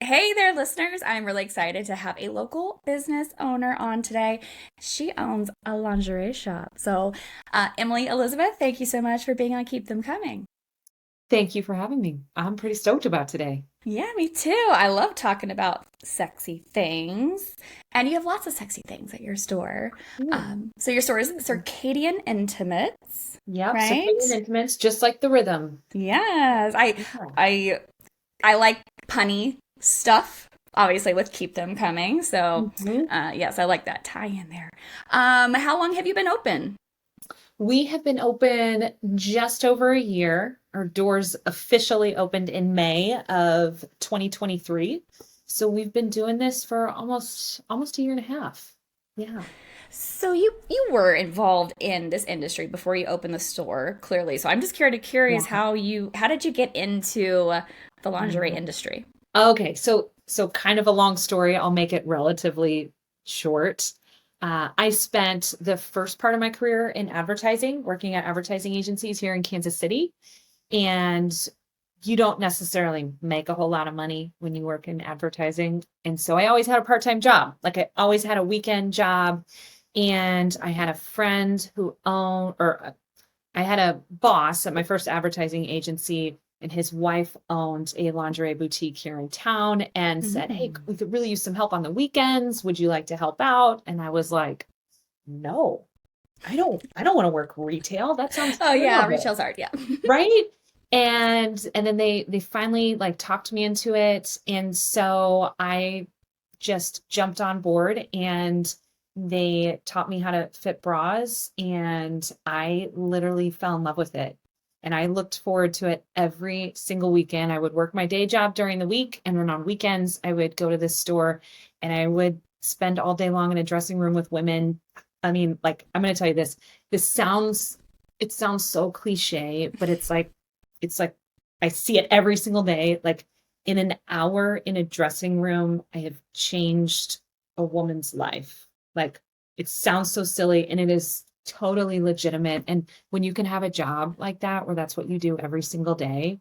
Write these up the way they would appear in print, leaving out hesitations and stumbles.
Hey there, listeners. I'm really excited to have a local business owner on today. She owns a lingerie shop. Emily Elizabeth, thank you so much for being on Keep Them Coming. Thank you for having me. I'm pretty stoked about today. Yeah, me too. I love talking about sexy things. And you have lots of sexy things at your store. Yeah. So your store is Circadian Intimates, Yep, circadian right? intimates, just like the rhythm. Yes. Yeah. I I like punny stuff, obviously with Keep Them Coming. Mhm. Yes, I like that tie in there. How long have you been open? We have been open just over a year. Our doors officially opened in May of 2023. So we've been doing this for almost a year and a half. Yeah. So you were involved in this industry before you opened the store, clearly. So I'm just curious Yeah. how did you get into the lingerie Yeah. industry? Okay, so kind of a long story. I'll make it relatively short. I spent the first part of my career in advertising, working at advertising agencies here in Kansas City, and you don't necessarily make a whole lot of money when you work in advertising. And so I always had a part-time job. Like I always had a weekend job, and I had a friend who owned or I had a boss at my first advertising agency, and his wife owned a lingerie boutique here in town and said, "Hey, Mm. we could really use some help on the weekends. Would you like to help out?" And I was like, "No, I don't want to work retail. That sounds Oh yeah, terrible." retail's hard, yeah. Right? And then they finally like talked me into it. And so I just jumped on board and they taught me how to fit bras and I literally fell in love with it. And I looked forward to it every single weekend. I would work my day job during the week and then on weekends I would go to this store and I would spend all day long in a dressing room with women. I mean, like I'm going to tell you this. This sounds it sounds so cliche, but it's like I see it every single day. Like in an hour in a dressing room, I have changed a woman's life. Like it sounds so silly and it is totally legitimate. And when you can have a job like that where that's what you do every single day,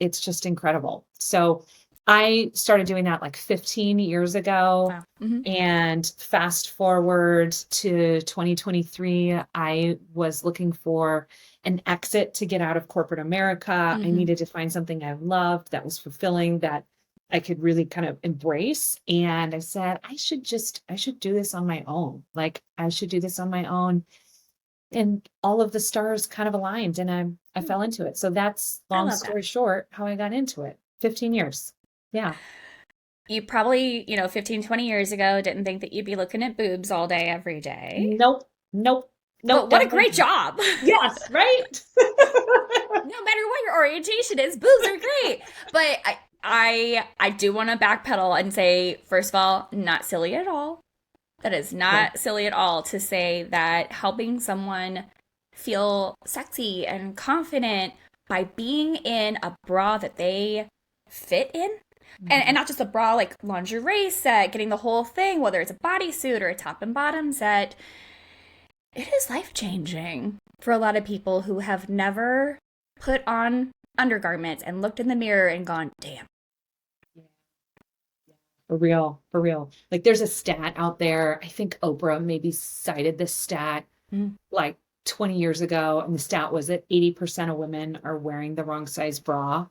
it's just incredible. So I started doing that like 15 years ago. Wow. Hmm. And fast forward to 2023, I was looking for an exit to get out of corporate America. I Hmm. needed to find something I loved that was fulfilling, that I could really kind of embrace. And I said, I should do this on my own. Like, I should do this on my own. And all of the stars kind of aligned and I fell into it. So that's I long love that. story short, how I got into it. 15 years. Yeah. You probably, 15, 20 years ago didn't think that you'd be looking at boobs all day, every day. Nope. Nope. Nope. But what a Definitely great not. job. Yes, right? No matter what your orientation is, boobs are great. But I do want to backpedal and say, first of all, not silly at all. That is Okay. not silly at all to say that helping someone feel sexy and confident by being in a bra that they fit in. And Mhm. not just a bra, like lingerie set, getting the whole thing, whether it's a bodysuit or a top and bottom set. It is life changing for a lot of people who have never put on undergarments and looked in the mirror and gone, damn. Yeah, yeah. For real, for real. Like there's a stat out there. I think Oprah maybe cited this stat Mm. like 20 years ago, and the stat was that 80% of women are wearing the wrong size bra.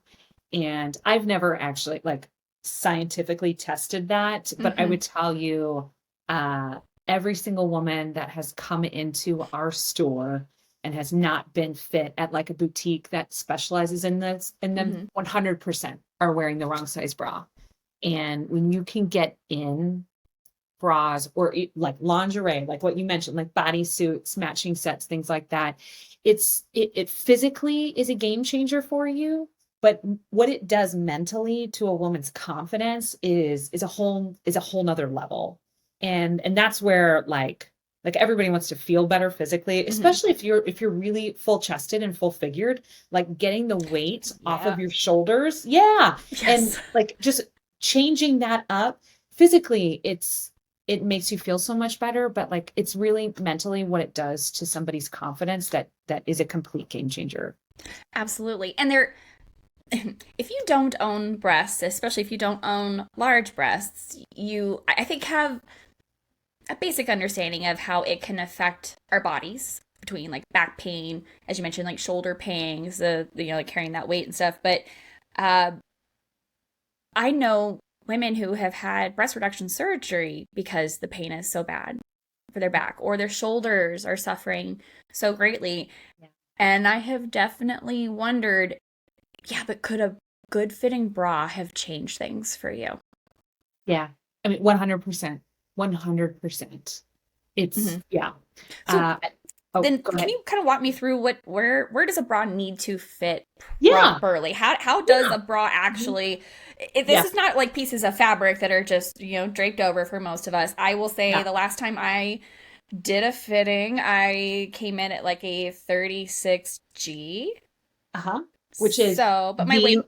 And I've never actually like scientifically tested that, but I Mm-hmm. would tell you, uh, every single woman that has come into our store and has not been fit at like a boutique that specializes in this, and then Mm-hmm. 100% are wearing the wrong size bra. And when you can get in bras or like lingerie, like what you mentioned, like bodysuits, matching sets, things like that. It physically is a game changer for you, but what it does mentally to a woman's confidence is a whole nother level. And that's where like everybody wants to feel better physically, Mm-hmm. especially if you're really full chested and full figured, like getting the weight off of Yeah. your shoulders. Yeah. And Yes. like just changing that up physically, it makes you feel so much better, but like it's really mentally what it does to somebody's confidence that is a complete game changer. Absolutely. And if you don't own breasts, especially if you don't own large breasts, I think, have a basic understanding of how it can affect our bodies between like back pain, as you mentioned, like shoulder pains, like carrying that weight and stuff. But uh, I know women who have had breast reduction surgery because the pain is so bad for their back, or their shoulders are suffering so greatly. Yeah. And I have definitely wondered, yeah, but could a good fitting bra have changed things for you? Yeah. I mean, 100%. 100%. It's, Hmm. yeah. So Uh, oh, then go can ahead. you kind of walk me through where does a bra need to fit Yeah. properly? How does Yeah. a bra Mhm. actually, if this Yeah. is not like pieces of fabric that are just, draped over for most of us. I will say Yeah. the last time I did a fitting, I came in at like a 36G. Uh-huh. Which is So, but my the weight,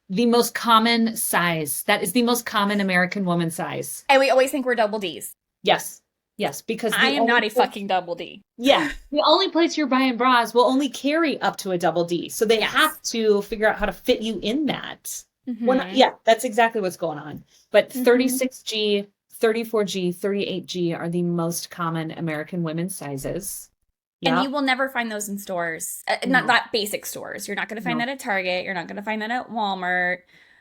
the most common size. That is the most common American woman size. and we always think we're double Ds. Yes. Yes, because I the am only not a fucking double D. yeah, the only place you're buying bras will only carry up to a double D. So they Yes. have to figure out how to fit you in that. When, Mm-hmm. yeah, that's exactly what's going on. But Mm-hmm. 36G, 34G, 38G are the most common American women's sizes. And you Yep. will never find those in stores. Not No, that basic stores. You're not going to find no. that at Target. You're not going to find that at Walmart.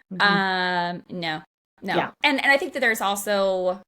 Hmm. No, no. Yeah. And I think that there's also,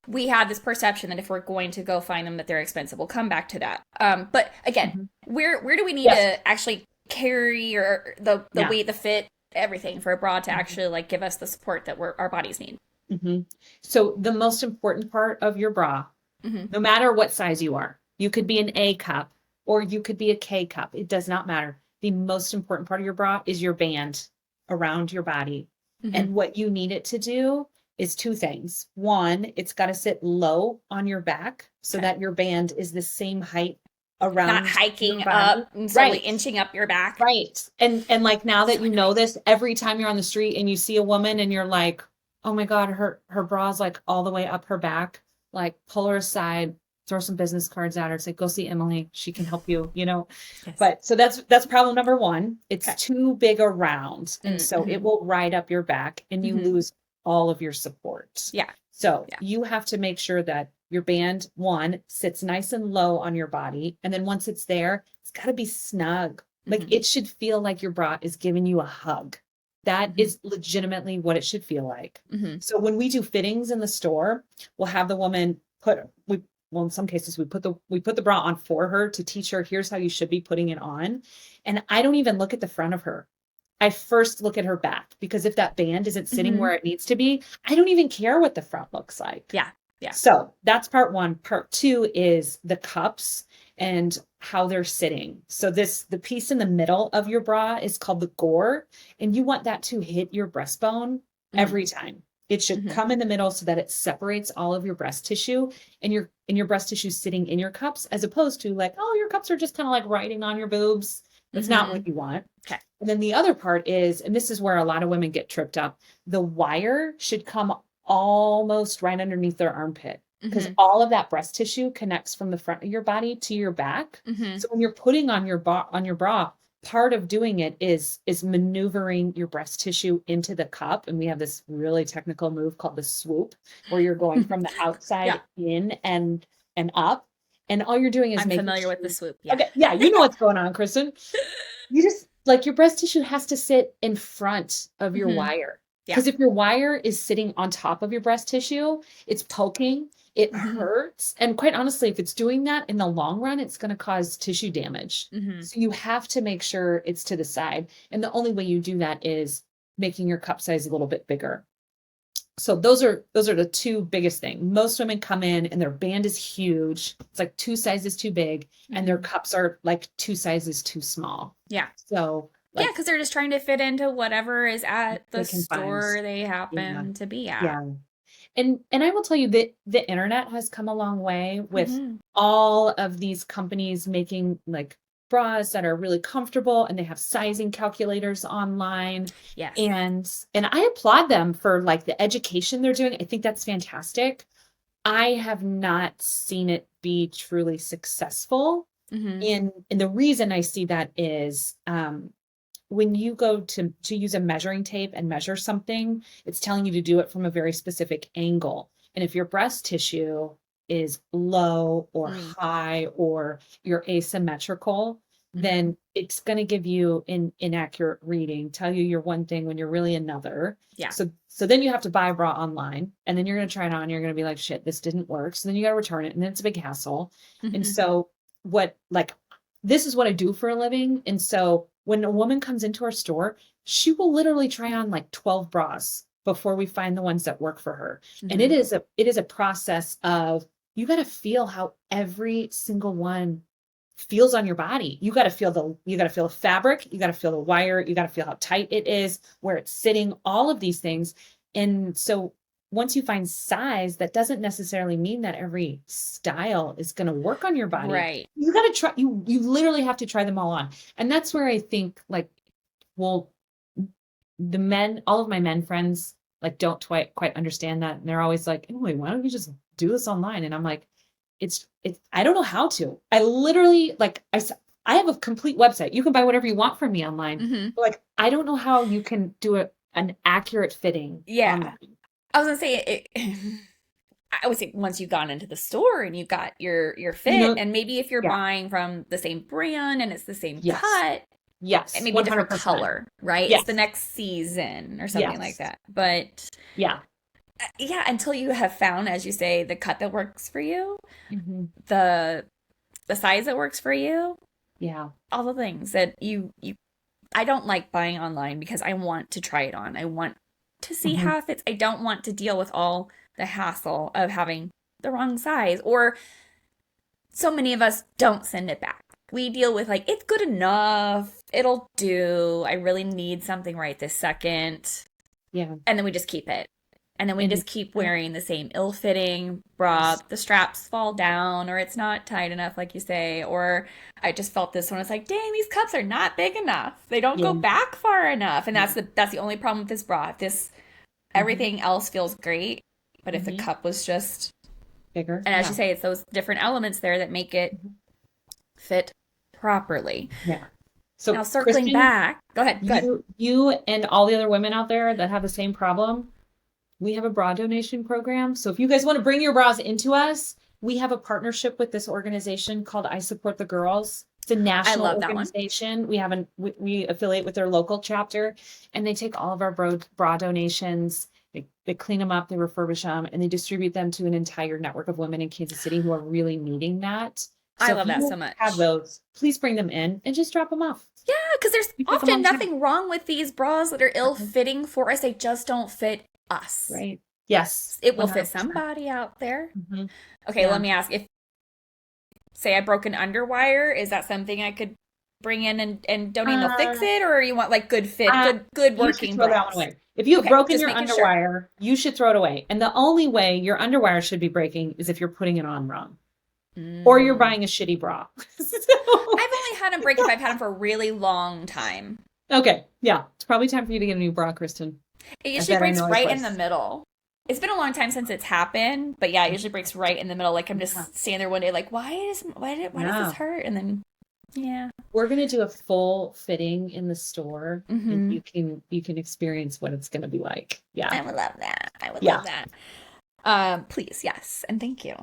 we have this perception that if we're going to go find them, that they're expensive. We'll come back to that. But again, Hmm. where do we need Yes. to actually carry, or the Yeah. weight, the fit, everything for a bra to Mhm. actually like give us the support that our bodies need? Hmm. So the most important part of your bra, Hmm. no matter what size you are, you could be an A cup or you could be a K cup. It does not matter. The most important part of your bra is your band around your body. Hmm. And what you need it to do is two things. One, it's got to sit low on your back so Okay. that your band is the same height Not around your hiking body. up and slowly Right. inching up your back. Right. And like now So that you know annoying. this, every time you're on the street and you see a woman and you're like, "Oh my God, her bra's like all the way up her back." Like pull her aside, throw some business cards at her, say, "Go see Emily. She can help you," you know. Yes. But so that's problem number one. It's Okay. too big around, and so it Mm-hmm. will ride up your back and you Mm-hmm. lose all of your support. Yeah. So Yeah. you have to make sure that your band, one, sits nice and low on your body. And then once it's there, it's got to be snug. Like Mm-hmm. it should feel like your bra is giving you a hug. That Mm-hmm. is legitimately what it should feel like. Mm-hmm. So when we do fittings in the store, we'll have the woman well, in some cases we put the bra on for her to teach her here's how you should be putting it on. And I don't even look at the front of her. I first look at her back because if that band isn't sitting Mm-hmm. where it needs to be, I don't even care what the front looks like. Yeah. Yeah. So that's part one. Part two is the cups and how they're sitting. So the piece in the middle of your bra is called the gore, and you want that to hit your breastbone Mm-hmm. every time. It should Mm-hmm. come in the middle so that it separates all of your breast tissue and your breast tissue sitting in your cups, as opposed to like, oh, your cups are just kind of like riding on your boobs. That's not Mm-hmm. what you want. Okay. And then the other part is, and this is where a lot of women get tripped up, the wire should come almost right underneath their armpit because Mm-hmm. all of that breast tissue connects from the front of your body to your back. Mm-hmm. So when you're putting on your bra, part of doing it is maneuvering your breast tissue into the cup. And we have this really technical move called the swoop, where you're going from the Yeah. outside in and up. And all you're doing is I'm making familiar with the sure. swoop. Yeah. Okay, yeah, you know what's going on, Kristen. You just like your breast tissue has to sit in front of your Mm-hmm. wire. Yeah. Because if your wire is sitting on top of your breast tissue, it's poking, it Mm-hmm. hurts. And quite honestly, if it's doing that in the long run, it's going to cause tissue damage. Mm-hmm. So you have to make sure it's to the side. And the only way you do that is making your cup size a little bit bigger. So those are the two biggest things. Most women come in and their band is huge. It's like two sizes too big, and their Mm-hmm. cups are like two sizes too small. Yeah. So Yeah, like because they're just trying to fit into whatever is at the they can find. store they Yeah. happen to be at. Yeah. And I will tell you that the internet has come a long way with Mm-hmm. all of these companies making like bras that are really comfortable and they have sizing calculators online. Yes. And I applaud them for like the education they're doing. I think that's fantastic. I have not seen it be truly successful. Mm-hmm. And the reason I see that is when you go to use a measuring tape and measure something, it's telling you to do it from a very specific angle. And if your breast tissue is low or Mm. high or you're asymmetrical, then it's going to give you an inaccurate reading, tell you you're one thing when you're really another. Yeah. So then you have to buy a bra online, and then you're going to try it on. And you're going to be like, shit, this didn't work. So then you got to return it, and then it's a big hassle. And so this is what I do for a living. And so when a woman comes into our store, she will literally try on like 12 bras before we find the ones that work for her. And it is a process of, you got to feel how every single one feels on your body. You got to feel the fabric, you got to feel the wire, you got to feel how tight it is, where it's sitting, all of these things. And so once you find size, that doesn't necessarily mean that every style is going to work on your body. Right. You got to try, you literally have to try them all on. And that's where I think like, well, the men, all of my men friends, like don't quite understand that. And they're always like, Emily, why don't you just do this online? And I'm like, it's, I don't know how to. I literally, like, I have a complete website. You can buy whatever you want from me online. But like, I don't know how you can do an accurate fitting. Yeah. Online. I was gonna say I would say once you've gone into the store and you've got your fit, and maybe if you're buying from the same brand and it's the same cut, yes, it may be a different color, right? Yes. It's the next season or something like that. But yeah, until you have found, as you say, the cut that works for you, the size that works for you, all the things that you I don't like buying online because I want to try it on. I want to see how it fits. I don't want to deal with all the hassle of having the wrong size, or so many of us don't send it back. We deal with like, it's good enough, it'll do, I really need something right this second. And then we just keep it. And then we just keep wearing the same ill-fitting bra. The straps fall down, or it's not tight enough, like you say. Or I just felt this one. It's like, dang, these cups are not big enough. They don't go back far enough. And that's the only problem with this bra. Everything else feels great, but if the cup was just bigger, and as you say, it's those different elements there that make it fit properly. So now circling Kristen, back, go ahead. You and all the other women out there that have the same problem, we have a bra donation program. So if you guys want to bring your bras into us, we have a partnership with this organization called I Support the Girls. It's a national organization. We affiliate with their local chapter, and they take all of our bra donations. They clean them up, they refurbish them, and they distribute them to an entire network of women in Kansas City who are really needing that. So I love that so much. Have those, please bring them in and just drop them off. Yeah, because there's often nothing wrong with these bras that are ill-fitting for us. They just don't fit us. Right. Yes. It will 100%. Fit somebody out there. Okay, let me ask, if say I broke an underwire, is that something I could bring in and donate and they'll fix it, or you want like good fit, good working throw that one away. If you've broken your underwire, you should throw it away. And the only way your underwire should be breaking is if you're putting it on wrong. Or you're buying a shitty bra. I've only had them break if I've had them for a really long time. Okay. Yeah. It's probably time for you to get a new bra, Kristen. It usually breaks right in the middle. It's been a long time since it's happened, but yeah, it usually breaks right in the middle. Like I'm just standing there one day like, why does this hurt? And then we're going to do a full fitting in the store, and you can experience what it's going to be like. I would love that. Love that. Please, yes, and thank you.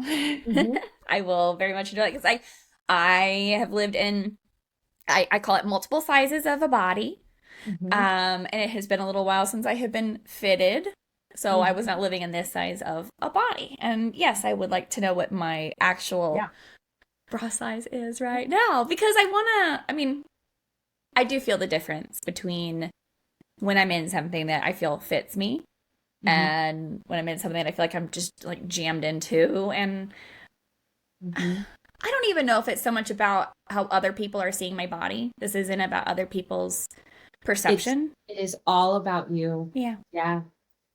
I will very much enjoy it because I have lived in, I call it multiple sizes of a body, and it has been a little while since I have been fitted, so I was not living in this size of a body. And yes, I would like to know what my actual bra size is right now, because I do feel the difference between when I'm in something that I feel fits me and when I'm in something that I feel like I'm just like jammed into. And I don't even know if it's so much about how other people are seeing my body. This isn't about other people's perception. It is all about you. Yeah.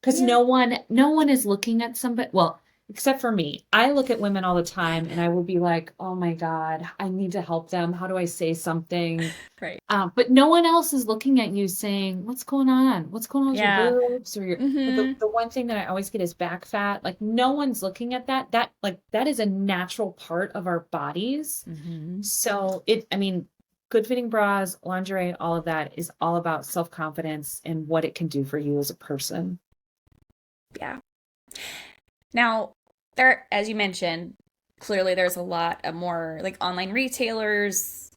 Because no one is looking at somebody. Well, except for me. I look at women all the time and I will be like, oh my God, I need to help them. How do I say something? Right. But no one else is looking at you saying, what's going on? What's going on with your boobs? Or your, the one thing that I always get is back fat. Like no one's looking at that. That is a natural part of our bodies. So good fitting bras, lingerie, all of that is all about self-confidence and what it can do for you as a person. Yeah. Now, there, as you mentioned, clearly there's a lot of more like online retailers,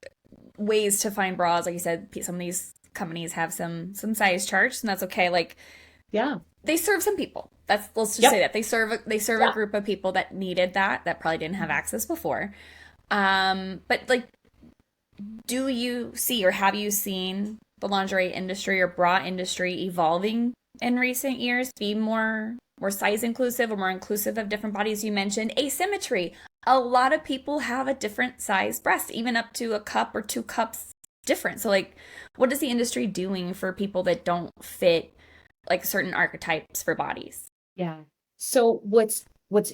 ways to find bras. Like you said, some of these companies have some size charts, and that's okay. Like Yeah. they serve some people. That's let's just say Yep. that they serve a Yeah. group of people that needed that probably didn't have access before. But like, do you see or have you seen the lingerie industry or bra industry evolving in recent years to be more size inclusive or more inclusive of different bodies? You mentioned asymmetry. A lot of people have a different size breast, even up to a cup or 2 cups different. So like, what is the industry doing for people that don't fit like certain archetypes for bodies? Yeah. So what's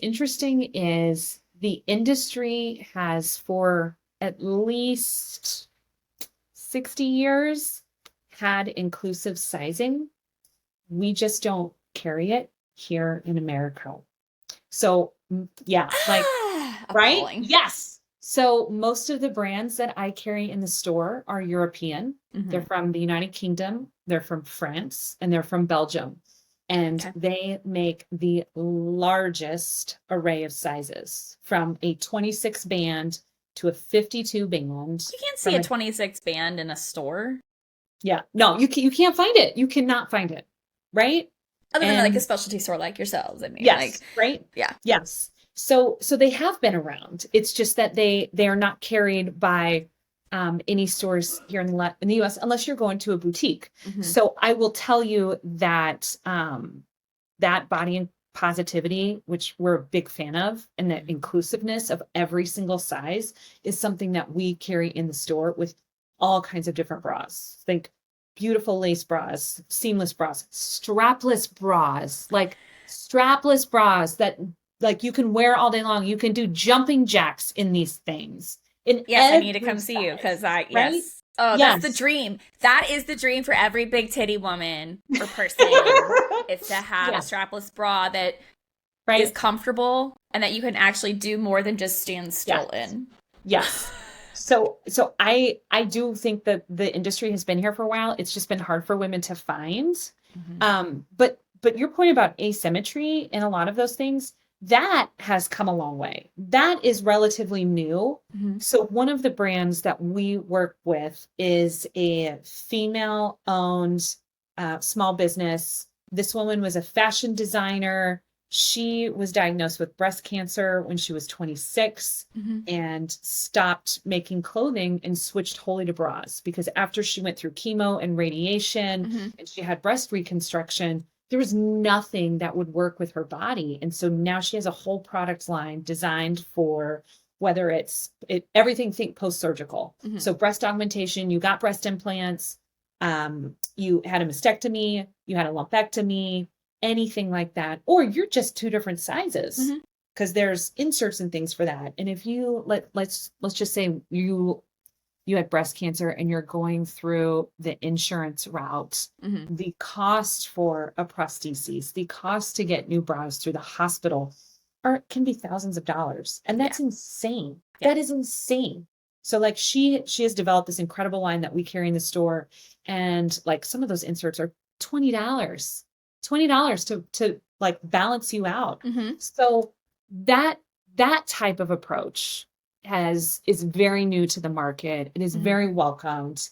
interesting is the industry has for at least 60 years had inclusive sizing. We just don't carry it here in America. So, yeah, like, right? Appalling. Yes. So, most of the brands that I carry in the store are European. They're Mm-hmm. from the United Kingdom, they're from France, and they're from Belgium. And Okay. they make the largest array of sizes from a 26 band to a 52 band You can't see from a a 26 band in a store yeah, no, you can't find it. You cannot find it, right? other than like a And specialty store like yourselves. I mean, like, yes, right? yeah. Yes. So they have been around. It's just that they are not carried by any stores here in the US unless you're going to a boutique. Mm-hmm. So I will tell you that that body and positivity, which we're a big fan of, and the inclusiveness of every single size is something that we carry in the store with all kinds of different bras. Think beautiful lace bras, seamless bras, strapless bras that like you can wear all day long. You can do jumping jacks in these things in Yes, I need to every come see you because size, I, right? yes. Oh, that's the Yes. dream. That is the dream for every big titty woman or person. It's to have a Yeah, strapless bra that is right? comfortable and that you can actually do more than just stand Yeah. still in. Yes. So I do think that the industry has been here for a while. It's just been hard for women to find. Mm-hmm. But your point about asymmetry and a lot of those things, that has come a long way. That is relatively new. Mm-hmm. So one of the brands that we work with is a female-owned small business. This woman was a fashion designer. She was diagnosed with breast cancer when she was 26 Mm-hmm. and stopped making clothing and switched wholly to bras because after she went through chemo and radiation Mm-hmm. and she had breast reconstruction, there was nothing that would work with her body. And so now she has a whole product line designed for whether everything think post-surgical. Mm-hmm. So breast augmentation, you got breast implants, you had a mastectomy, you had a lumpectomy, anything like that, or you're just two different sizes Mm-hmm. because there's inserts and things for that. And if you let's just say you had breast cancer and you're going through the insurance route, Mm-hmm. the cost for a prosthesis, the cost to get new bras through the hospital can be thousands of dollars. And that's Yeah. insane. Yeah. That is insane. So like she has developed this incredible line that we carry in the store. And like some of those inserts are $20. $20 to like balance you out. Mm-hmm. So that type of approach is very new to the market. It is Mm-hmm. very welcomed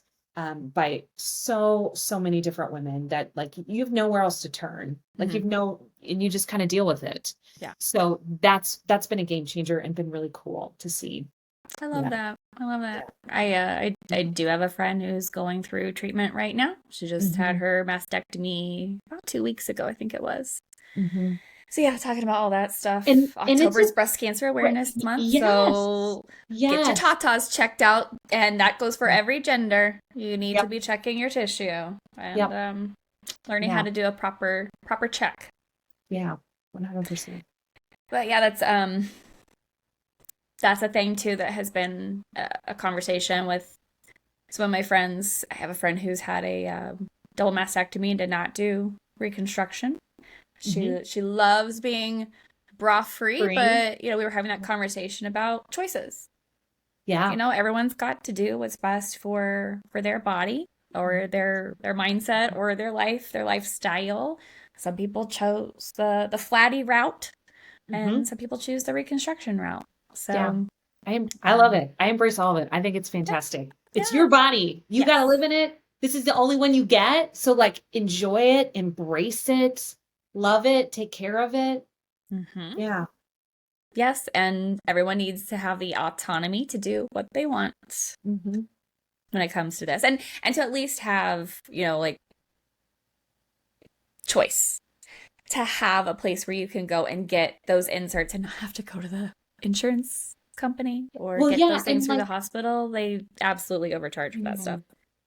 by so many different women that like you have nowhere else to turn. Like Mm-hmm. and you just kind of deal with it. Yeah. So that's been a game changer and been really cool to see. I love Yeah. that. I love that. I do have a friend who's going through treatment right now. She just had Mhm. her mastectomy about 2 weeks ago, I think it was. Mhm. So yeah, talking about all that stuff. And it's October is Breast Cancer Awareness Month, yes. so get your Yes. tatas checked out, and that goes for every gender. You need to Yep. be checking your tissue and Yep. learning how Yeah. to do a proper check. Yeah. 100%. But yeah, that's a thing too that has been a conversation with some of my friends. I have a friend who's had a double mastectomy and did not do reconstruction. She loves being bra free, Free. but we were having that conversation about choices. Yeah. Everyone's got to do what's best for their body or their mindset or their life, their lifestyle. Some people chose the flatty route, Hmm. and some people choose the reconstruction route. Yeah. So, I love um, it. I embrace all of it. I think it's yeah, fantastic. It's yeah, your body. You got to yes. live in it. This is the only one you get. So like enjoy it, embrace it, love it, take care of it. Hmm. Yeah. Yes, and everyone needs to have the autonomy to do what they want Hmm. when it comes to this. And to at least have, like choice. To have a place where you can go and get those inserts and not have to go to the insurance company or Well, get yeah, those things and through like the hospital. They absolutely overcharge for that yeah. stuff.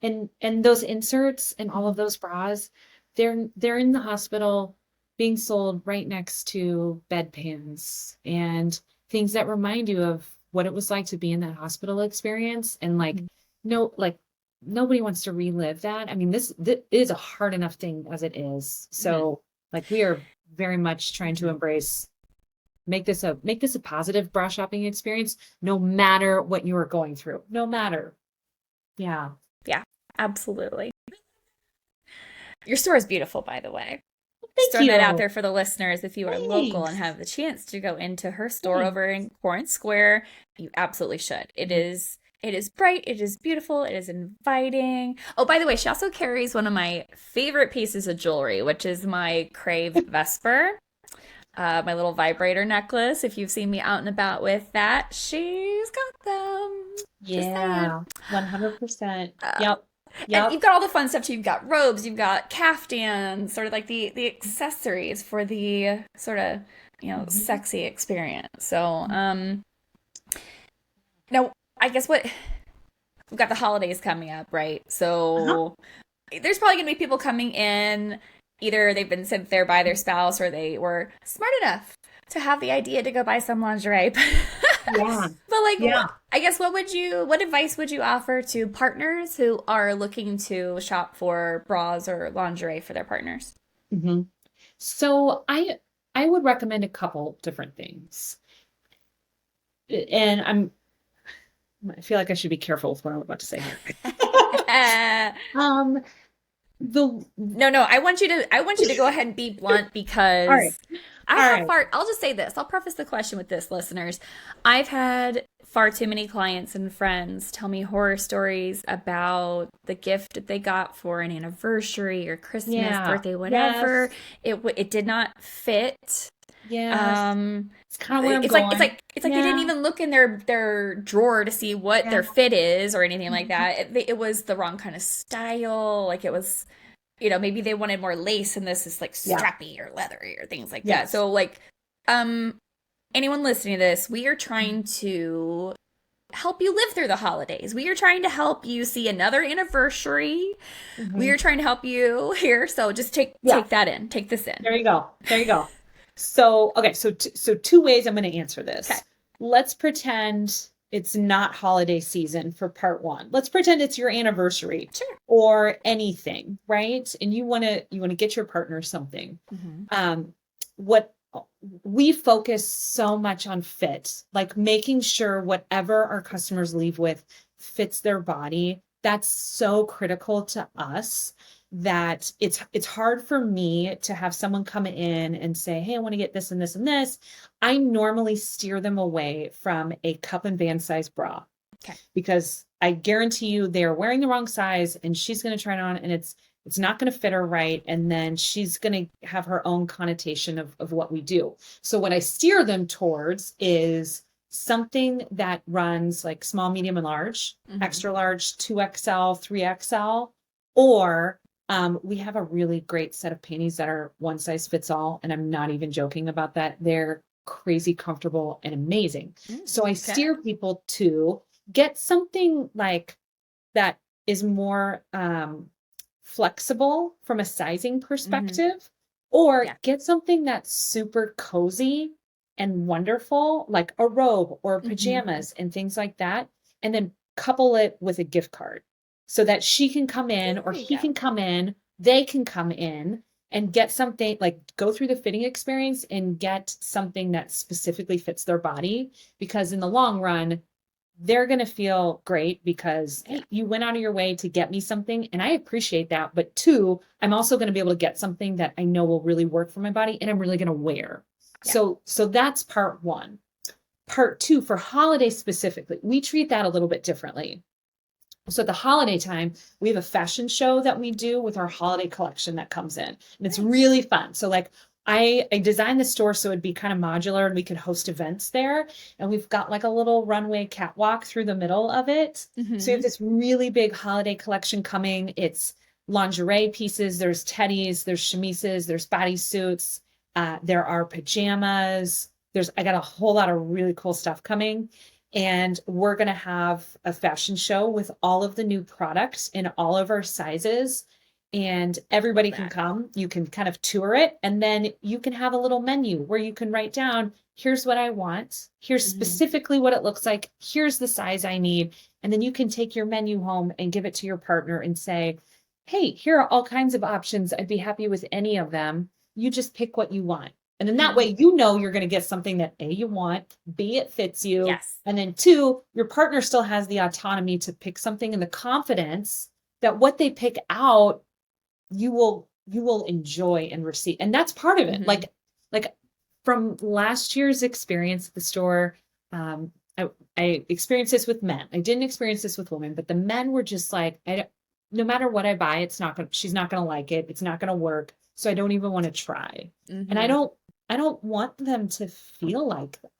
And those inserts and all of Mhm. those bras, they're in the hospital being sold right next to bedpans and things that remind you of what it was like to be in that hospital experience. And like Mhm. no, like nobody wants to relive that. I mean, this is a hard enough thing as it is. Mhm. So like we are very much trying to Mhm. embrace make this a positive bra shopping experience no matter what you are going through. No matter. Yeah. Yeah, absolutely. Your store is beautiful, by the way. Just Thank throwing that out you. there for the listeners. If you are local and Thanks. have the chance to go into her store Thanks. over in Corinth Square, you absolutely should. It is bright, it is beautiful, it is inviting. Oh, by the way, she also carries one of my favorite pieces of jewelry, which is my Crave Vesper, my little vibrator necklace. If you've seen me out and about with that, she's got them. Just saying. Yeah, 100%. Uh, Yep. and Yep. you've got all the fun stuff too. You've got robes, you've got caftans, sort of like the accessories for the sort of Mhm. sexy experience. So now I guess what we've got the holidays coming up, right? Uh-huh. So there's probably gonna be people coming in. Either they've been sent there by their spouse, or they were smart enough to have the idea to go buy some lingerie. Yeah. But like, Yeah. I guess what advice would you offer to partners who are looking to shop for bras or lingerie for their partners? Hmm. So I would recommend a couple different things. And I feel like I should be careful with what I'm about to say here. Um, the No, no, I want you to go ahead and be blunt all right. because I All have right. far I'll just say this. I'll preface the question with this, listeners. I've had far too many clients and friends tell me horror stories about the gift that they got for an anniversary or Christmas, Yeah. birthday, whatever. Yes. It did not fit. Yes. Um, It's kind of where I'm it's like it's going. like it's like they didn't Yeah. even look in their drawer to see what Yeah. their fit is or anything like Mhm. that. It was the wrong kind of style. Like it was, maybe they wanted more lace and this is like Yeah. strappy or leathery or things like that. Yes. So like, um, anyone listening to this, we are trying to help you live through the holidays. We are trying to help you see another anniversary. We Mhm. are trying to help you here. So just take Yeah. take that in. Take this in. There you go. There you go. So, okay, so two ways I'm going to answer Okay. this. Let's pretend it's not holiday season for part one. Let's pretend it's your anniversary Sure. or anything, right? And you want to get your partner something. Mm-hmm. What we focus so much on fit, like making sure whatever our customers leave with fits their body. That's so critical to us that it's hard for me to have someone come in and say, "Hey, I want to get this and this and this." I normally steer them away from a cup and band size bra Okay. because I guarantee you they are wearing the wrong size and she's going to try it on and it's not going to fit her right. And then she's going to have her own connotation of what we do. So what I steer them towards is something that runs like small, medium, and large, Mm-hmm. extra large, 2XL, 3XL, or we have a really great set of panties that are one size fits all. And I'm not even joking about that. They're crazy comfortable and amazing. So I Okay. steer people to get something like that is more flexible from a sizing Mm-hmm. perspective, or Yeah. get something that's super cozy and wonderful, like a robe or Mm-hmm. pajamas and things like that, and then couple it with a gift card so that she can come in or There you he go. can come in, they can come in and get something like go through the fitting experience and get something that specifically fits their body because in the long run they're going to feel great because, Yeah. hey, you went out of your way to get me something. And I appreciate that. But two, I'm also going to be able to get something that I know will really work for my body and I'm really going to wear. Yeah. So that's part one. Part two, for holidays specifically, we treat that a little bit differently. So at the holiday time, we have a fashion show that we do with our holiday collection that comes in, and it's Nice. really fun. So like I designed the store so it'd be kind of modular and we could host events there. And we've got like a little runway catwalk through the middle of it. So we have Mm-hmm. this really big holiday collection coming. It's lingerie pieces, there's teddies, there's chemises, there's bodysuits, there are pajamas. I got a whole lot of really cool stuff coming. And we're going to have a fashion show with all of the new products in all of our sizes. And everybody can come. You can kind of tour it. And then you can have a little menu where you can write down, here's what I want. Here's specifically what it looks like. Here's the size I need. And then you can take your menu home and give it to your partner and say, hey, here are all kinds of options. I'd be happy with any of them. You just pick what you want. And then that way, you know, you're going to get something that A, you want, B, it fits you. Yes. And then two, your partner still has the autonomy to pick something and the confidence that what they pick out, you will enjoy and receive. And that's part of it. Like from last year's experience at the store, I experienced this with men. I didn't experience this with women, but the men were just like, no matter what I buy, she's not going to like it. It's not going to work. So I don't even want to try. And I don't want them to feel like that.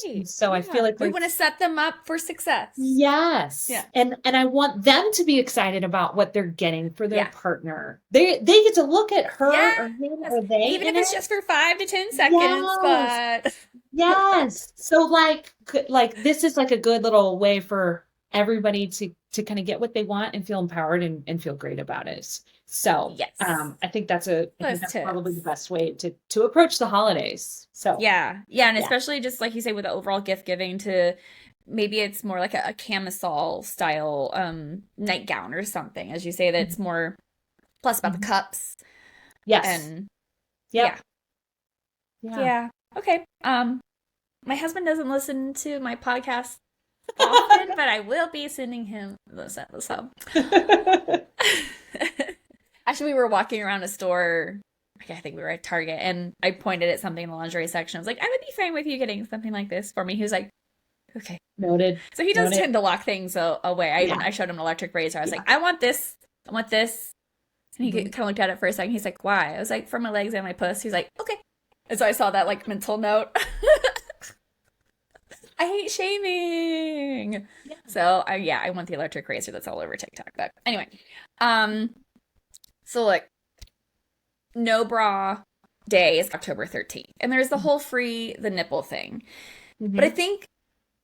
Right. So I feel like we want to set them up for success. Yes. Yeah. And I want them to be excited about what they're getting for their partner. They get to look at her or him or they. Even if it's just for 5 to 10 seconds, but yes. So like this is like a good little way for everybody to kind of get what they want and feel empowered and feel great about it. So yes. I think that's probably the best way to approach the holidays. So yeah. And especially just like you say with the overall gift giving, to maybe it's more like a camisole style nightgown or something, as you say, that's more plus about the cups. Yes. And yeah. Okay. My husband doesn't listen to my podcast often, but I will be sending him this episode. Actually, we were walking around a store. I think we were at Target, and I pointed at something in the lingerie section. I was like, I would be fine with you getting something like this for me. He was like, okay. Noted. So he does tend to lock things away. I showed him an electric razor. I was like, I want this. I want this. And he kind of looked at it for a second. He's like, why? I was like, for my legs and my puss. He's like, okay. And so I saw that like mental note. I hate shaming. Yeah. So I want the electric razor that's all over TikTok. But anyway, so like no bra day is October 13th. And there's the whole free the nipple thing. But I think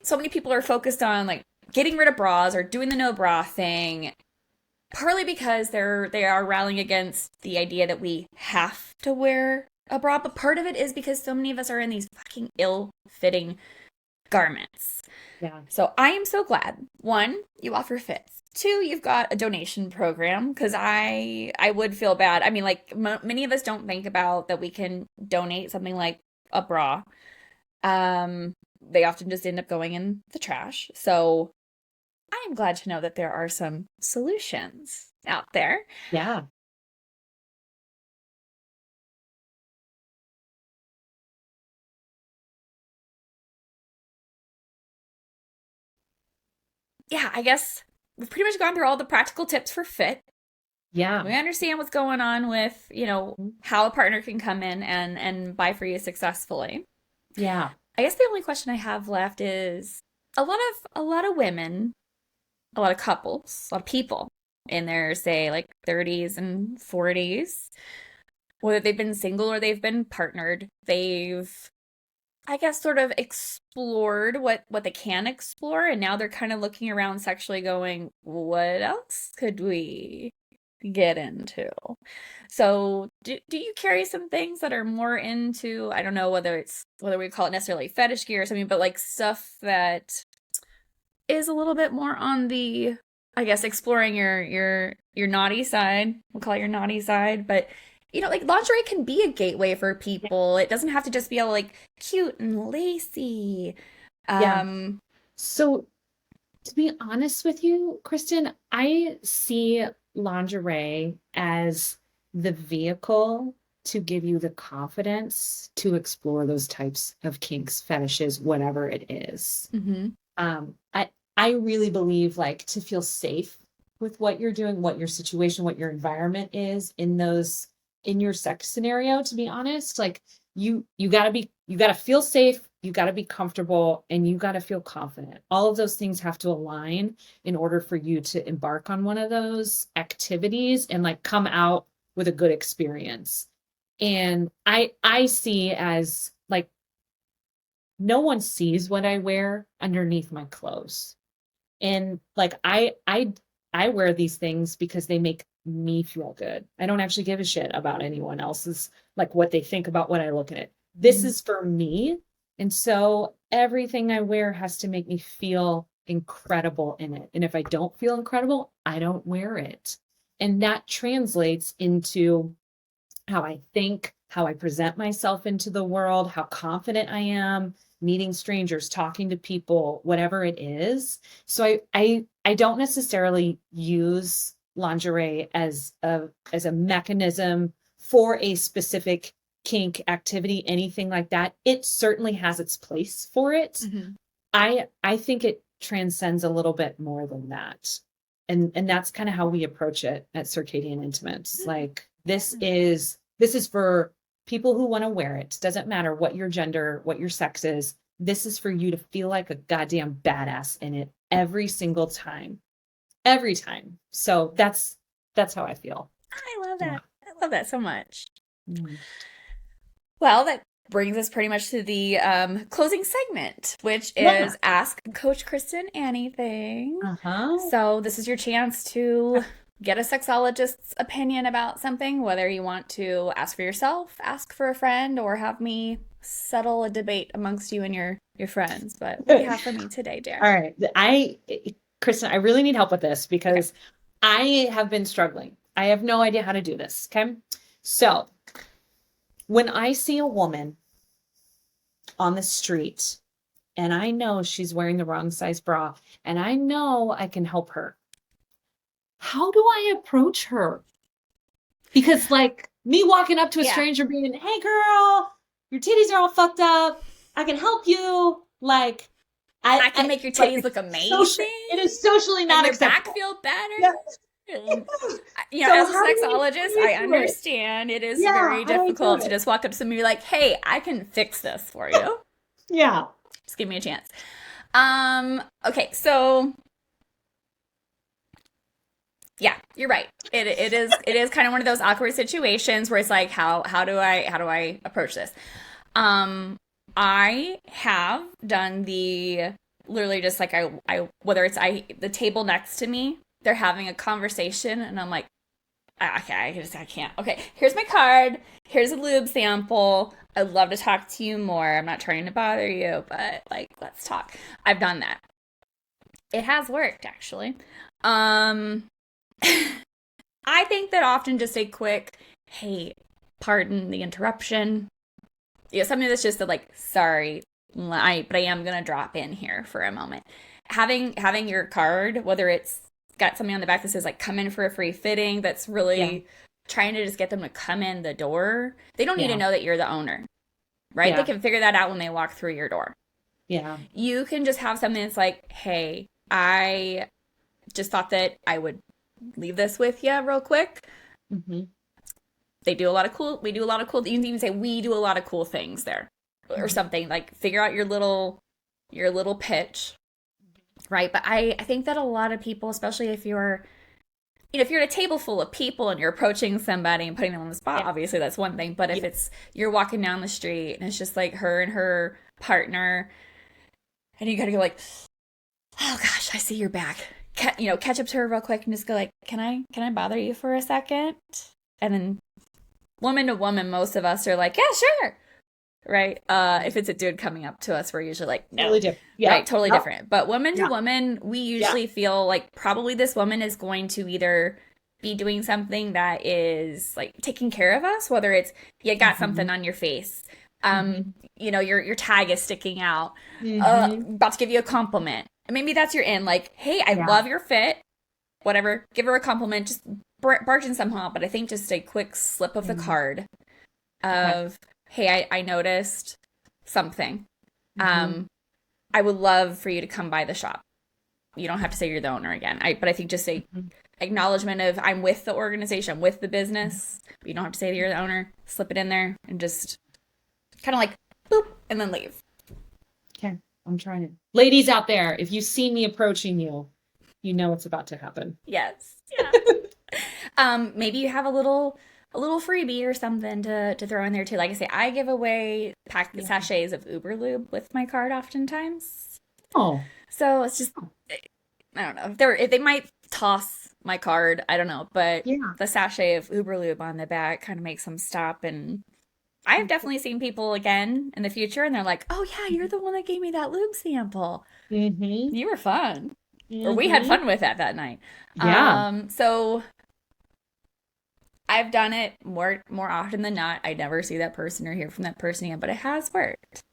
so many people are focused on like getting rid of bras or doing the no bra thing, partly because they are rallying against the idea that we have to wear a bra, but part of it is because so many of us are in these fucking ill-fitting garments. Yeah. So I am so glad. 1, you offer fits. 2, you've got a donation program, because I would feel bad. I mean, like many of us don't think about that we can donate something like a bra. They often just end up going in the trash. So I am glad to know that there are some solutions out there. Yeah. Yeah, I guess we've pretty much gone through all the practical tips for fit. Yeah. We understand what's going on with, how a partner can come in and buy for you successfully. Yeah. I guess the only question I have left is a lot of women, a lot of couples, a lot of people in their, say, like 30s and 40s, whether they've been single or they've been partnered, they've, I guess, sort of explored what they can explore, and now they're kind of looking around sexually going, what else could we get into? So do you carry some things that are more into, I don't know whether we call it necessarily fetish gear or something, but like stuff that is a little bit more on the, I guess, exploring your naughty side. We'll call it your naughty side, but like lingerie can be a gateway for people. It doesn't have to just be all like cute and lacy. So To be honest with you, Kristen, I see lingerie as the vehicle to give you the confidence to explore those types of kinks, fetishes, whatever it is. Mm-hmm. I really believe like to feel safe with what you're doing, what your situation, what your environment is in your sex scenario, to be honest, like you gotta feel safe, you gotta be comfortable, and you gotta feel confident. All of those things have to align in order for you to embark on one of those activities and like come out with a good experience. And I see as like no one sees what I wear underneath my clothes. And like I wear these things because they make me feel good. I don't actually give a shit about anyone else's like what they think about what I look at it. This Mm-hmm. is for me. And so everything I wear has to make me feel incredible in it. And if I don't feel incredible, I don't wear it. And that translates into how I think, how I present myself into the world, how confident I am, meeting strangers, talking to people, whatever it is. So I don't necessarily use lingerie as a mechanism for a specific kink activity, anything like that. It certainly has its place for it. Mm-hmm. I think it transcends a little bit more than that. And that's kind of how we approach it at Circadian Intimates. Like this is for people who want to wear it. Doesn't matter what your gender, what your sex is. This is for you to feel like a goddamn badass in it every single time. Every time. So that's how I feel. I love Yeah. that. I love that so much. Mm. Well, that brings us pretty much to the closing segment, which Yeah. is Ask Coach Kristen anything. Uh-huh. So, this is your chance to get a sexologist's opinion about something, whether you want to ask for yourself, ask for a friend, or have me settle a debate amongst you and your friends. But what do you have for me today, dear? All right. Kristen, I really need help with this Okay. because I have been struggling. I have no idea how to do this. Okay. So when I see a woman on the street and I know she's wearing the wrong size bra and I know I can help her, how do I approach her? Because like me walking up to a Yeah. stranger being, hey girl, your titties are all fucked up. I can help you. Like I can make your like, titties look amazing. it is socially And not your back acceptable. feel better. Yeah. And, So as a how do we sexologist, I do it? understand it is Yeah, very how do I do difficult to it? just walk up to somebody and be like, hey, I can fix this for you. Yeah. Just give me a chance. Okay, so yeah, you're right. It is kind of one of those awkward situations where it's like, how do I approach this? I have done the literally just like I whether it's I the table next to me, they're having a conversation and I'm like, okay, I can't. Okay, here's my card. Here's a lube sample. I'd love to talk to you more. I'm not trying to bother you, but like let's talk. I've done that. It has worked actually. Um I think that often just a quick, hey, pardon the interruption. Something that's just a, like, sorry, but I am gonna drop in here for a moment. Having your card, whether it's got something on the back that says like come in for a free fitting, that's Yeah. really trying to just get them to come in the door. They don't need to Yeah. know that you're the owner, right? They Yeah. can figure that out when they walk through your door. Yeah. You can just have something that's like, hey, I just thought that I would leave this with you real quick. Mm-hmm. We do a lot of cool, you can even say we do a lot of cool things there or something, like figure out your little pitch, right? But I think that a lot of people, especially if you're, if you're at a table full of people and you're approaching somebody and putting them on the spot, Yeah. obviously that's one thing. But if Yeah. it's, you're walking down the street and it's just like her and her partner and you gotta go like, oh gosh, I see your back. Catch up to her real quick and just go like, can I bother you for a second? And then woman to woman, most of us are like, yeah, sure. Right? If it's a dude coming up to us, we're usually like, no. Totally different. Yeah. Right, totally Yep. different. But woman to Yeah. woman, we usually feel like probably this woman is going to either be doing something that is like taking care of us, whether it's you got something on your face, your tag is sticking out, Mm-hmm. about to give you a compliment, And maybe that's your in. Like, hey, I Yeah. love your fit. Whatever. Give her a compliment. Just barge in somehow. But I think just a quick slip of the Mm, card okay. of, hey, I noticed something. Hmm. Um, I would love for you to come by the shop. You don't have to say you're the owner again. But I think just a Hmm. acknowledgement of I'm with the organization, I'm with the business. But you don't have to say that you're the owner. Slip it in there and just kind of like boop and then leave. Okay. I'm trying to. Ladies out there, if you see me approaching you, you know what's about to happen. Yes. Yeah. Maybe you have a little freebie or something to throw in there too. Like I say, I give away pack Yeah. sachets of Uber Lube with my card oftentimes. Oh. So it's just I don't know. If they might toss my card, I don't know, but Yeah. the sachet of Uber Lube on the back kind of makes them stop. And I have definitely seen people again in the future, and they're like, "Oh yeah, you're the one that gave me that lube sample. Mm-hmm. You were fun." Or we had Mm-hmm. fun with that night. Yeah. So I've done it more often than not. I never see that person or hear from that person again, but it has worked.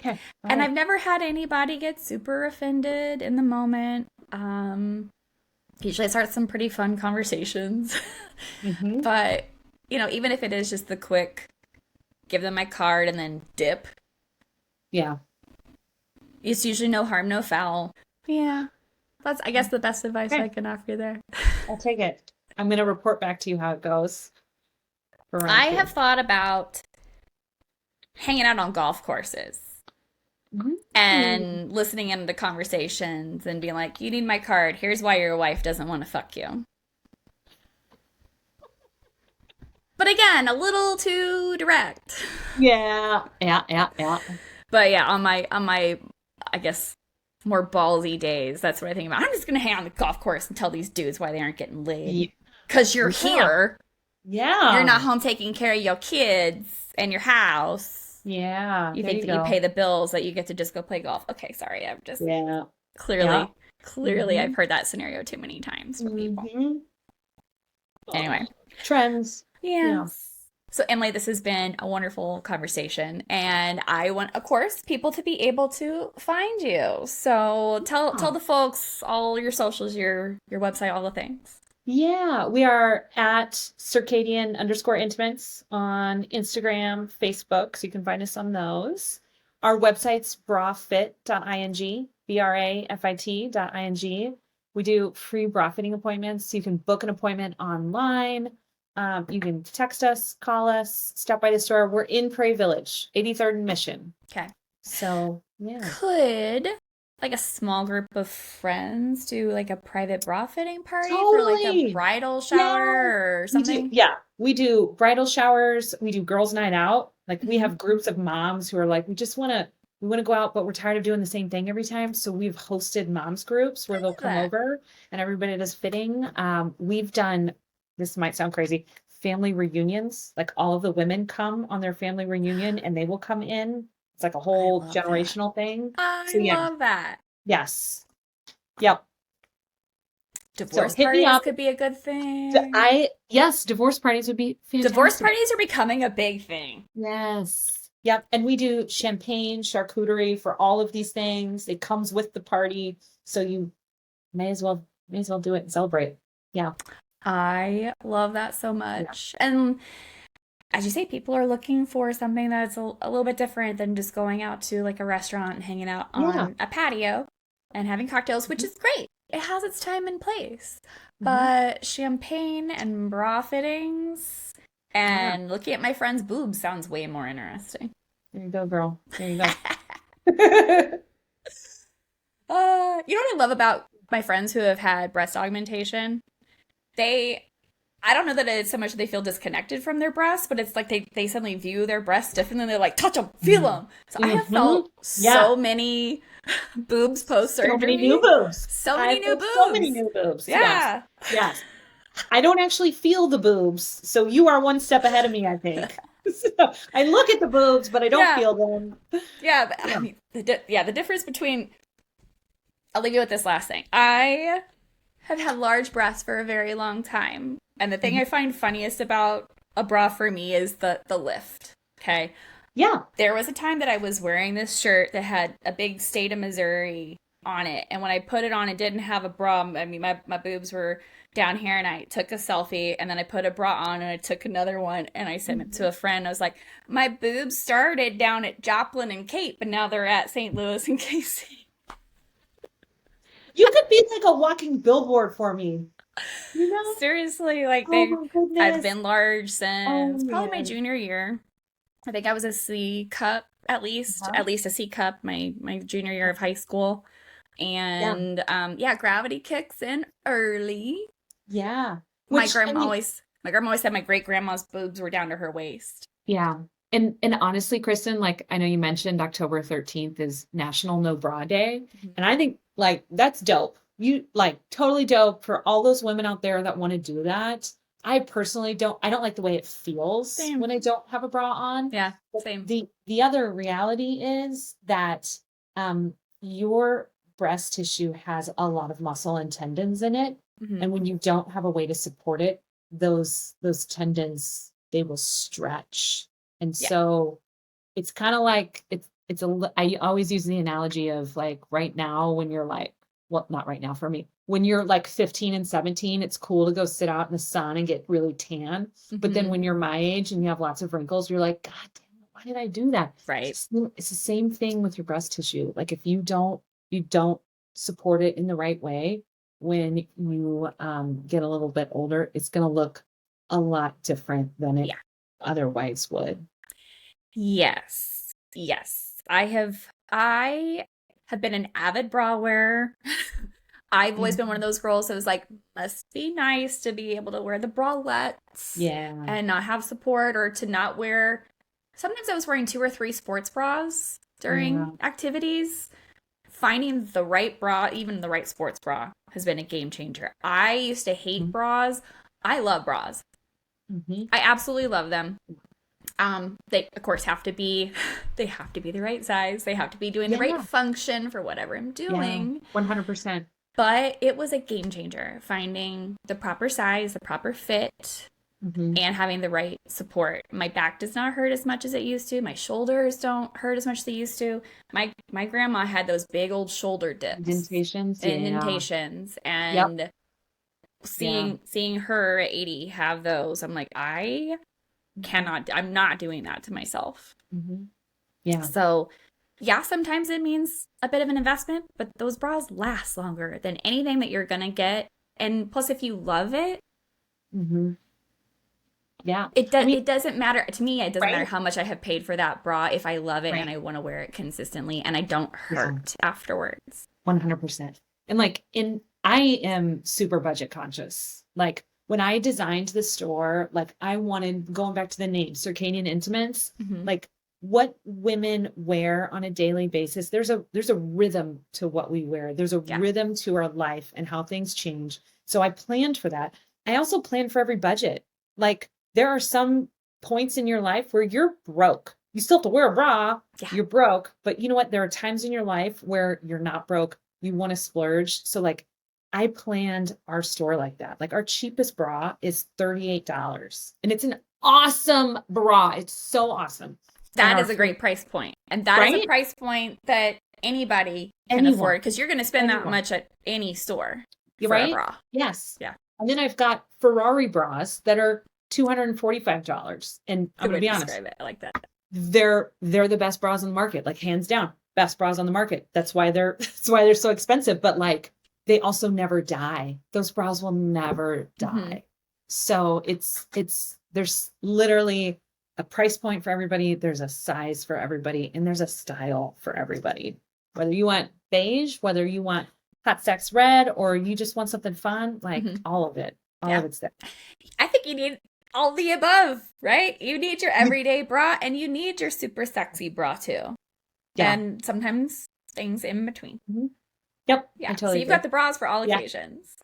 Okay. All And I've right. never had anybody get super offended in the moment. Usually I start some pretty fun conversations. Mm-hmm. But, even if it is just the quick give them my card and then dip, Yeah. it's usually no harm, no foul. Yeah. That's, I guess, the best advice I Okay. can offer you there. I'll take it. I'm gonna report back to you how it goes for round I two. have thought about hanging out on golf courses Mm. and listening into conversations and being like, you need my card. Here's why your wife doesn't want to fuck you. But again, a little too direct. Yeah. Yeah. Yeah. Yeah. But yeah, on my I guess more ballsy days, that's what I think about. I'm just gonna hang out on the golf course and tell these dudes why they aren't getting laid. Cause you're Yeah. here. You're not Yeah. home taking care of your kids and your house. Yeah. You There think you that you pay go. the bills that you get to just go play golf. Okay, sorry. I'm just Yeah. Yeah. clearly Mm-hmm. I've heard that scenario too many times from people. Mm-hmm. Anyway, Oh. Trends. Yeah. yes. So, Emily, this has been a wonderful conversation, and I want, of course, people to be able to find you. So, tell Oh. the folks all your socials, your website, all the things. Yeah, we are at Circadian underscore Intimates on Instagram, Facebook, so you can find us on those. Our website's brafit.ing, brafit.ing. We do free bra fitting appointments. So you can book an appointment online. You can text us, call us, stop by the store. We're in Prairie Village, 83rd and Mission. Okay. So, yeah. Could like a small group of friends do like a private bra fitting party for like a Totally. bridal Yeah. shower or We do, something? yeah. We do bridal showers. We do girls' night out. Like we Hmm. have groups of moms who are like, we want to go out, but we're tired of doing the same thing every time. So we've hosted moms groups I where they'll love come that. over and everybody does fitting. We've done, this might sound crazy, family reunions. Like all of the women come on their family reunion and they will come in. It's like a I whole love that. generational thing. So I yeah, love that. yes. Yep. So Divorce hit me parties up. could be a good thing. Yes, divorce parties would be Divorce fantastic. parties are becoming a big thing. Yes. Yep. And we do champagne, charcuterie for all of these things. It comes with the party. So you may as well do it and celebrate. Yeah. I love that so Yeah. much. And as you say, people are looking for something that's a little bit different than just going out to like a restaurant and hanging out Yeah. on a patio and having cocktails, which Mhm. is great. It has its time and place. Mhm. But champagne and bra fittings Yeah. and looking at my friend's boobs sounds way more interesting. There you go, girl. There you go. You know what I love about my friends who have had breast augmentation? They, I don't know that it's so much that they feel disconnected from their breasts, but it's like they suddenly view their breasts differently. They're like, touch them, feel them. So I have Mm-hmm. felt Yeah. so many boobs post So many surgery. new boobs. So many I've new heard so many boobs. new boobs. Yes. Yeah. Yes. I don't actually feel the boobs, so you are one step ahead of me, I think. So, I look at the boobs, but I don't Yeah. feel them. Yeah. But, I Yeah. mean, the difference between, I'll leave you with this last thing. I have had large breasts for a very long time. And the thing Mhm. I find funniest about a bra for me is the lift. Okay. Yeah. There was a time that I was wearing this shirt that had a big state of Missouri on it. And when I put it on, it didn't have a bra. I mean, my boobs were down here, and I took a selfie, and then I put a bra on, and I took another one, and I sent it to a friend. I was like, my boobs started down at Joplin and Cape, but now they're at St. Louis and Casey. You could be like a walking billboard for me. You know? Seriously, like Oh my I've goodness. been large Oh since probably my man. junior year. I think I was a C cup Uh-huh. at least a C cup my junior year of high school. Yeah. And yeah, gravity kicks in early. Yeah. My Which I grandma mean, always my grandma always said my great grandma's boobs were down to her waist. yeah. And honestly, Kristen, like I know you mentioned October 13th is National No Bra Day. Mhm. And I think like that's dope. You like totally dope for all those women out there that want to do that. I personally I don't like the way it feels Same. when I don't have a bra on. Yeah, But same. the other reality is that your breast tissue has a lot of muscle and tendons in it. Hmm. And when you don't have a way to support it, those tendons they will stretch. And Yeah. so it's kind of like I always use the analogy of like right now when you're like, well, not right now for me. When you're like 15 and 17, it's cool to go sit out in the sun and get really tan. But then Hmm. when you're my age and you have lots of wrinkles, you're like, God damn it, why did I do that? Right. It's the same thing with your breast tissue. Like if you don't support it in the right way, when you get a little bit older, it's going to look a lot different than it Yeah. otherwise would. Yes. Yes. I have been an avid bra wearer. I've always been one of Mhm. those girls that was like, must be nice to be able to wear the bralettes Yeah. and not have support or to not wear. Sometimes I was wearing 2 or 3 sports bras Yeah. during activities. Finding the right bra, even the right sports bra, has been a game changer. I used to hate Mhm. bras. I love bras. Mhm. I absolutely love them. They of course have to be they have to be the right size. They have to be doing the right Yeah. function for whatever I'm Yeah. doing. 100%. But it was a game changer finding the proper size, the proper fit, Mhm. and having the right support. My back does not hurt as much as it used to. My shoulders don't hurt as much as they used to. My grandma had those big old shoulder dips, Indentations. Yeah. indentations, Yep. and Yeah. seeing her at 80 have those, I'm like, Mhm. I'm not doing that to myself. Mhm. Yeah. So, yeah, sometimes it means a bit of an investment, but those bras last longer than anything that you're gonna get. And plus, if you love it, Mhm. Yeah. I mean, it doesn't matter to me. It doesn't matter right? how much I have paid for that bra if I love it and Right. I want to wear it consistently and I don't Yeah. hurt afterwards. 100%. And like I am super budget conscious. Like when I designed the store, like I wanted going back to the name, Circadian Intimates, Hmm. like what women wear on a daily basis. There's a rhythm to what we wear. There's a Yeah. rhythm to our life and how things change. So I planned for that. I also planned for every budget. Like there are some points in your life where you're broke. You still have to wear a bra. Yeah. You're broke, but you know what? There are times in your life where you're not broke, you want to splurge. So like I planned our store like that. Like our cheapest bra is $38 and it's an awesome bra. It's so awesome. And That our is a great price point. And that is a right? price point that anybody can Anyone, afford because you're going to spend that anyone. much at any store You for a right? bra. Yes. Yeah. And then I've got Ferrari bras that are $245. And I'm Good gonna way to be honest, describe it. I like that. they're the best bras on the market, like hands down, best bras on the market. That's why they're that's why they're so expensive. But like they also never die. Those bras will never Hmm. die. So there's literally a price point for everybody. There's a size for everybody, and there's a style for everybody. Whether you want beige, whether you want hot sex red, or you just want something fun, like Hmm. all of it. All of Yeah. it's there. I think you need all the above, right? You need your everyday bra and you need your super sexy bra too. Yeah. And sometimes things in between. Mhm. Yep. I Yeah. So totally you've got agree. the bras for all Yeah, occasions.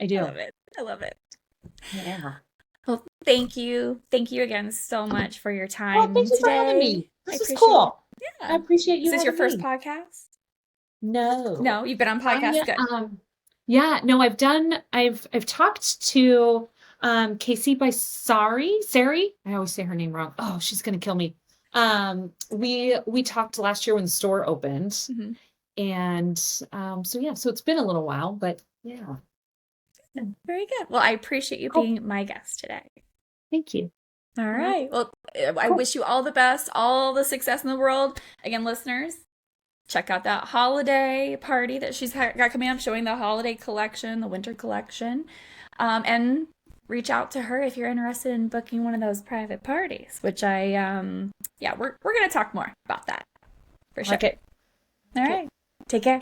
I I do. love it. I love it. Yeah. Well, thank you. Thank you again so much for your Well, time thank you for having today. me. I This was appreciate it. cool. I Yeah. appreciate Is you this your having first me. podcast? No. No, you've been on podcasts. I Good. yeah, no, I've talked to Casey by Sari. I always say her name wrong. Oh, she's gonna kill me. We talked last year when the store opened, Hmm. And so yeah, so it's been a little while, but yeah. Very good. Well, I appreciate you Cool. being my guest today. Thank you. All All right. right. Well, I Cool. wish you all the best, all the success in the world. Again, listeners, check out that holiday party that she's got coming up, showing the holiday collection, the winter collection. And reach out to her if you're interested in booking one of those private parties, which yeah, we're going to talk more about that for I sure. like it. All Okay. right. Take care.